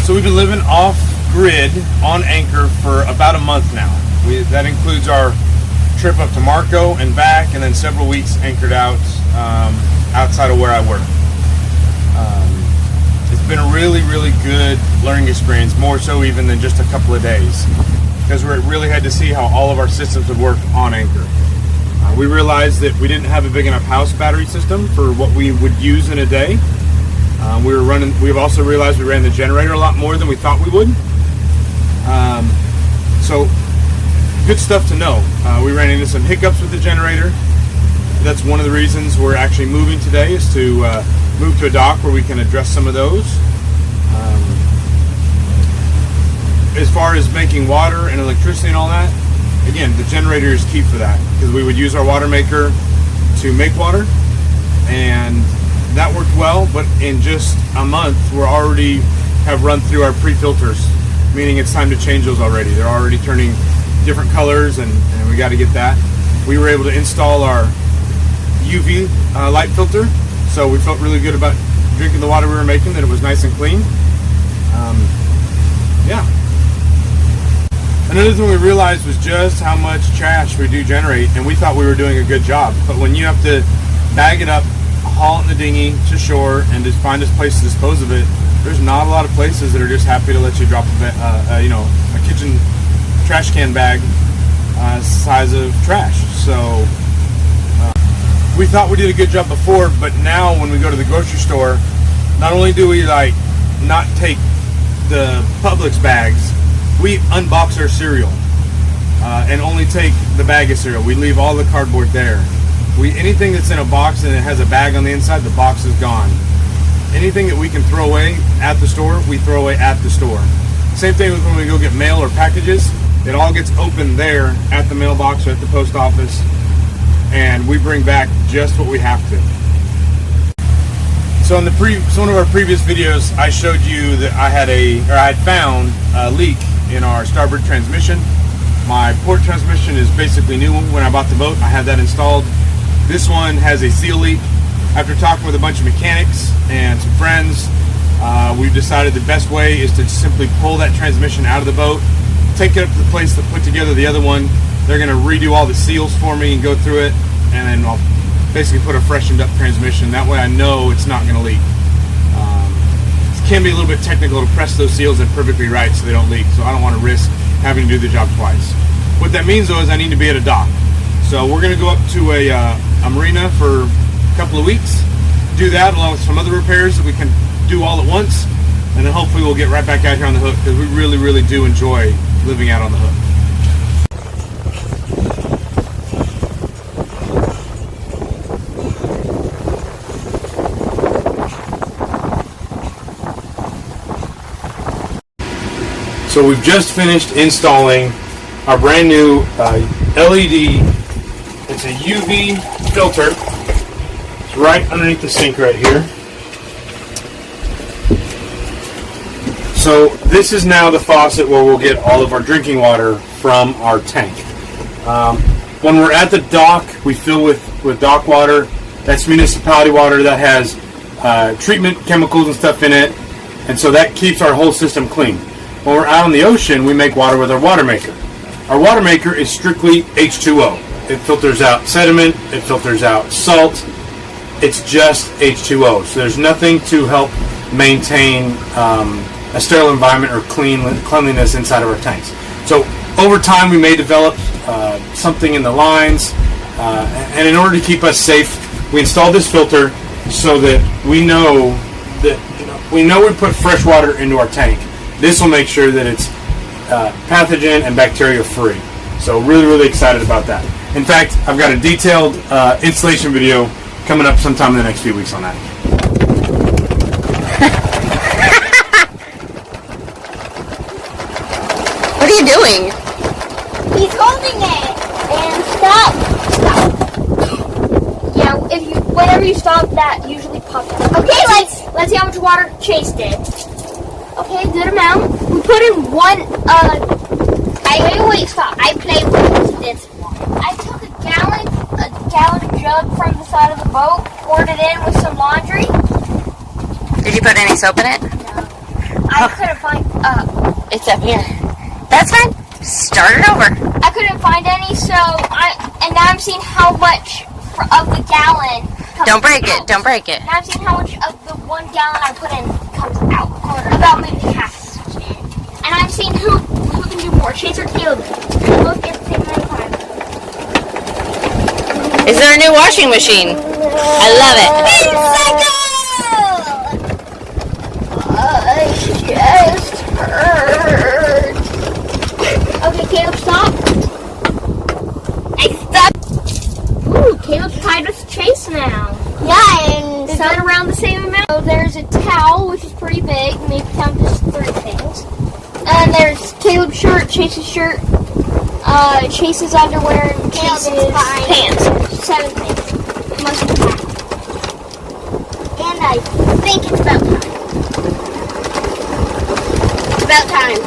So we've been living off-grid on anchor for about a month now. That includes our trip up to Marco and back, and then several weeks anchored out outside of where I work. It's been a really, really good learning experience, more so even than just a couple of days, because we really had to see how all of our systems would work on anchor. We realized that we didn't have a big enough house battery system for what we would use in a day. We've also realized we ran the generator a lot more than we thought we would. So good stuff to know. We ran into some hiccups with the generator. That's one of the reasons we're actually moving today, is to move to a dock where we can address some of those. As far as making water and electricity and all that, again, the generator is key for that, because we would use our water maker to make water, and that worked well. But in just a month, we already have run through our pre-filters, meaning it's time to change those already. They're already turning different colors, and we got to get that. We were able to install our UV light filter, so we felt really good about drinking the water we were making, that it was nice and clean. Yeah. Another thing we realized was just how much trash we do generate, and we thought we were doing a good job. But when you have to bag it up, haul it in the dinghy to shore, and just find a place to dispose of it, there's not a lot of places that are just happy to let you drop a kitchen trash can bag size of trash. So we thought we did a good job before, but now when we go to the grocery store, not only do we not take the Publix bags, we unbox our cereal and only take the bag of cereal. We leave all the cardboard there. Anything that's in a box and it has a bag on the inside, the box is gone. Anything that we can throw away at the store, we throw away at the store. Same thing with when we go get mail or packages. It all gets opened there at the mailbox or at the post office, and we bring back just what we have to. So in one of our previous videos, I showed you that I had found a leak in our starboard transmission. My port transmission is basically new. When I bought the boat, I had that installed. This one has a seal leak. After talking with a bunch of mechanics and some friends, we've decided the best way is to simply pull that transmission out of the boat, take it up to the place that put together the other one. They're going to redo all the seals for me and go through it, and then I'll basically put a freshened up transmission. That way I know it's not going to leak. It can be a little bit technical to press those seals in perfectly right so they don't leak, so I don't want to risk having to do the job twice. What that means though is I need to be at a dock. So we're going to go up to a marina for a couple of weeks, do that along with some other repairs that we can do all at once, and then hopefully we'll get right back out here on the hook, because we really, really do enjoy living out on the hook. So we've just finished installing our brand new LED. It's a UV filter. It's right underneath the sink right here. So this is now the faucet where we'll get all of our drinking water from our tank. When we're at the dock, we fill with dock water. That's municipality water that has treatment chemicals and stuff in it, and so that keeps our whole system clean. When we're out on the ocean, we make water with our water maker. Our water maker is strictly H2O. It filters out sediment, it filters out salt. It's just H2O. So there's nothing to help maintain a sterile environment or cleanliness inside of our tanks. So over time, we may develop something in the lines, and in order to keep us safe, we installed this filter so that we know we put fresh water into our tank. This will make sure that it's pathogen and bacteria free. So really, really excited about that. In fact, I've got a detailed installation video coming up sometime in the next few weeks on that. What are you doing? He's holding it. And stop. Yeah, whenever you stop, that usually pops up. Okay, let's see how much water Chase did. Okay, good amount. We put in one, wait, stop. I played with this one. I took a gallon jug from the side of the boat, poured it in with some laundry. Did you put any soap in it? No. I I couldn't find. It's up here. That's fine. Start it over. I couldn't find any, so and now I'm seeing how much of the gallon. Don't break it. Out. Don't break it. Now I'm seeing how much of the 1 gallon I put in comes out. About maybe half. And I'm seeing who can do more, Chase or Caleb. Both get the same amount of time. Is there a new washing machine? I love it. Chest hurts. Okay, Caleb, stop. I stopped. Ooh, Caleb's tied with Chase now. Yeah, and is that around the same amount? So there's a towel, which is pretty big. Maybe count just 3 things. And there's Caleb's shirt, Chase's shirt, Chase's underwear, and Chase's pants. 7 things. Must be packed. And I think it's about time. About time.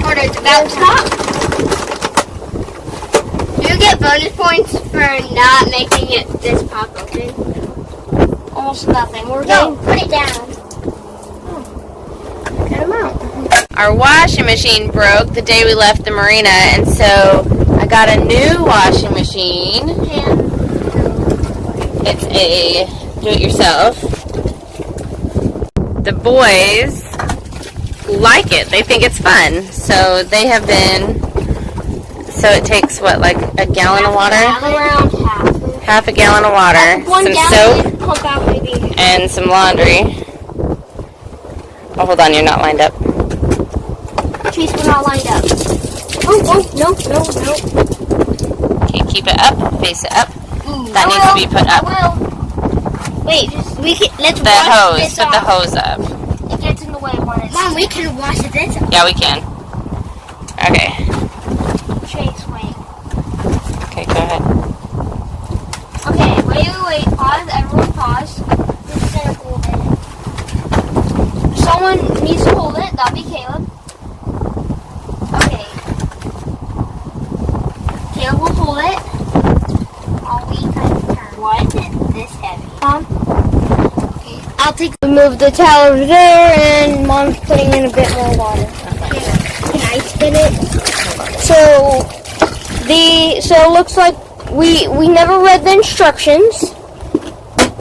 Or it's about time. Do you get bonus points for not making it this pop open? Almost nothing. We're going. Put it down. Get them out. Our washing machine broke the day we left the marina, and so I got a new washing machine. It's a do-it-yourself. The boys like it. They think it's fun. So they have been, so it takes what, like a gallon of water? Around Half a gallon of water, some soap, pump out maybe. and some laundry. Oh, hold on, you're not lined up. Chase, we're not lined up. Oh, no. Okay, keep it up, face it up. That needs to be put up. Wait, let's The hose, put the hose up. It gets in the way when it's... Mom, we can wash this up. Yeah, we can. Okay. Chase, wait. Okay, go ahead. Okay, wait. Pause. Everyone pause. This is gonna hold it. Someone needs to hold it. That'll be Caleb. Okay. Caleb will hold it. I'll be kind of turn. Why is it this heavy? Okay. I'll take. We move the towel over there, and Mom's putting in a bit more water. Okay. Can I spin it? So it looks like we never read the instructions.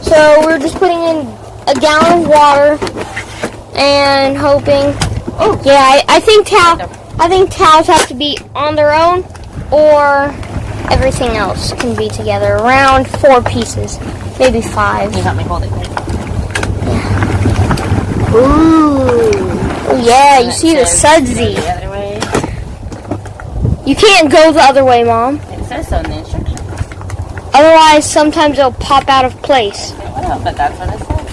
So we're just putting in a gallon of water and hoping. Oh yeah, I think towels have to be on their own, or everything else can be together. Around 4 pieces, maybe 5. You help me hold it. Ooh. Oh yeah, you see the sudsy. The other way. You can't go the other way, Mom. It says so in the instructions. Otherwise, sometimes it'll pop out of place. Okay, well, but that's what it says.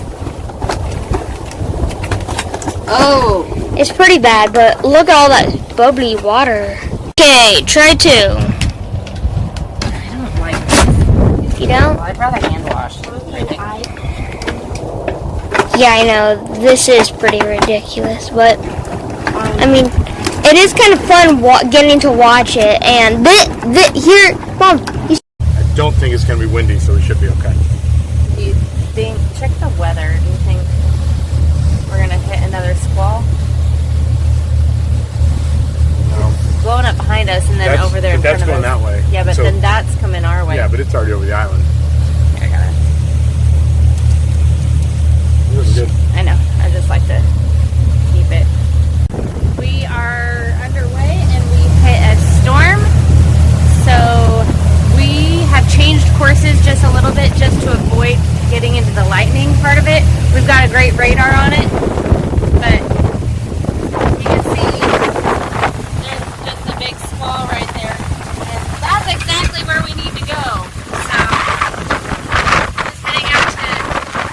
Oh. It's pretty bad, but look at all that bubbly water. Okay, try 2. I don't like this. You don't? Well, I'd rather hand wash. Yeah, I know. This is pretty ridiculous, but I mean, it is kind of fun getting to watch it. And here, Mom. I don't think it's going to be windy, so we should be okay. Do you think, check the weather, do you think we're going to hit another squall? No. It's blowing up behind us and then over there in front of us. That's going that way. Yeah, but So- then that's coming our way. Yeah, but it's already over the island. I got it. It was good. I know. I just like to keep it. We are underway and we hit a storm. So we have changed courses just a little bit just to avoid getting into the lightning part of it. We've got a great radar on it, but you can see there's just a big squall right there. And that's exactly where we need to go. So just heading out to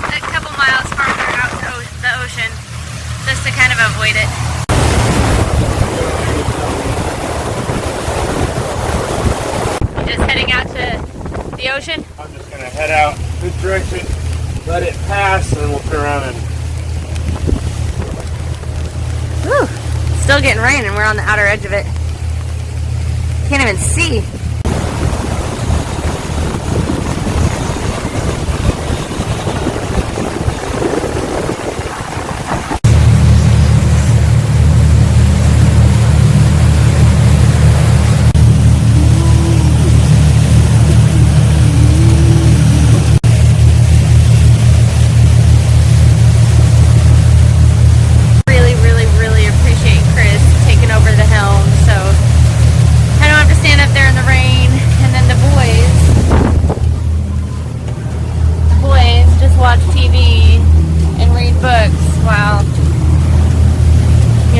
a couple miles farther out to the ocean just to kind of avoid it. Just heading out to the ocean. I'm just going to head out this direction, let it pass, and then we'll turn around and... Whew. Still getting rain and we're on the outer edge of it. Can't even see.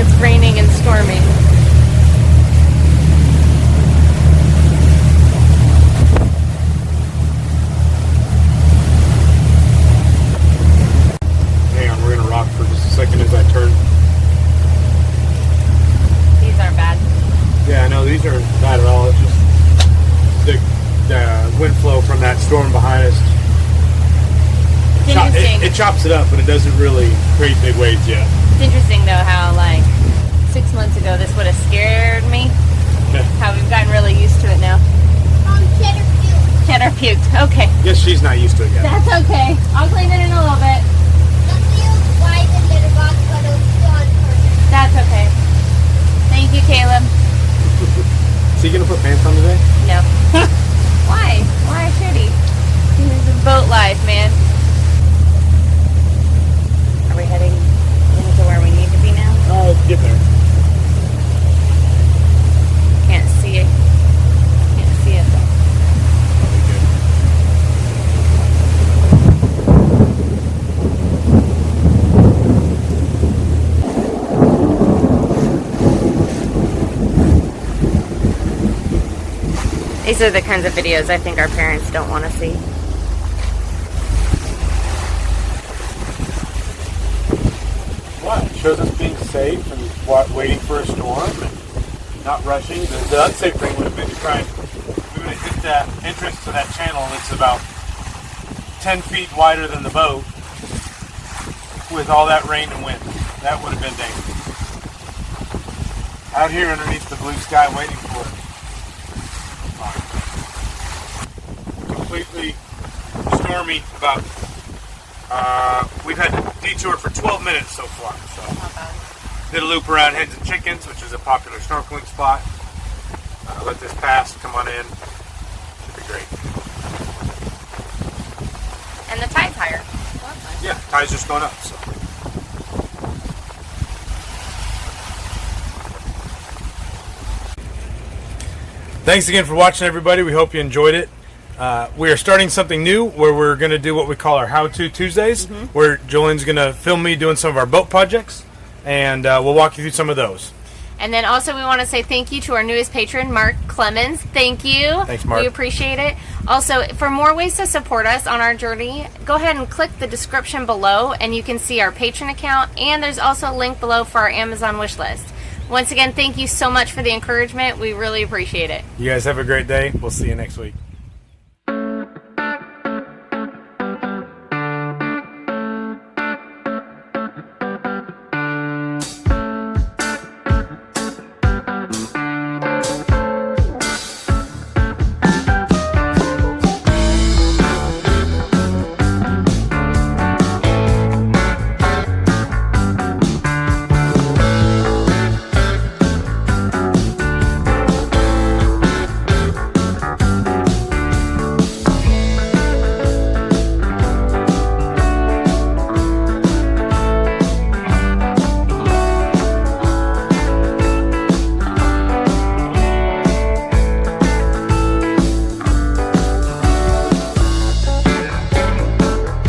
it's raining and storming. Hang on, we're gonna rock for just a second as I turn. These aren't bad. Yeah, no, these aren't bad at all. It's just the wind flow from that storm behind us. It's interesting. It chops it up, but it doesn't really create big waves yet. It's interesting though how like 6 months ago this would have scared me. Yeah. How we've gotten really used to it now. Cheddar puked. Cheddar puked. Okay. Guess she's not used to it yet. That's okay. I'll clean it in a little bit. Why the litter box but it was still on purpose? That's okay. Thank you, Caleb. Is he gonna put pants on today? No. Why? Why should he? This is boat life, man. Are we heading into where we need to be now? Oh, get there. Can't see it. Can't see it though. Probably good. These are the kinds of videos I think our parents don't want to see. What? It shows us being safe and waiting for a storm and not rushing. The unsafe thing would have been to try and we would have hit that entrance to that channel that's about 10 feet wider than the boat with all that rain and wind. That would have been dangerous. Out here underneath the blue sky waiting for it. Completely stormy. About we've had detour for 12 minutes so far. So did a loop around Hens and Chickens, which is a popular snorkeling spot. Let this pass. Come on in. Should be great. And the tide's higher. Yeah, tide's just going up. So. Thanks again for watching, everybody. We hope you enjoyed it. We are starting something new where we're going to do what we call our How-To Tuesdays, where Jolene's going to film me doing some of our boat projects, and we'll walk you through some of those. And then also we want to say thank you to our newest patron, Mark Clemens. Thank you. Thanks, Mark. We appreciate it. Also, for more ways to support us on our journey, go ahead and click the description below, and you can see our patron account, and there's also a link below for our Amazon wish list. Once again, thank you so much for the encouragement. We really appreciate it. You guys have a great day. We'll see you next week.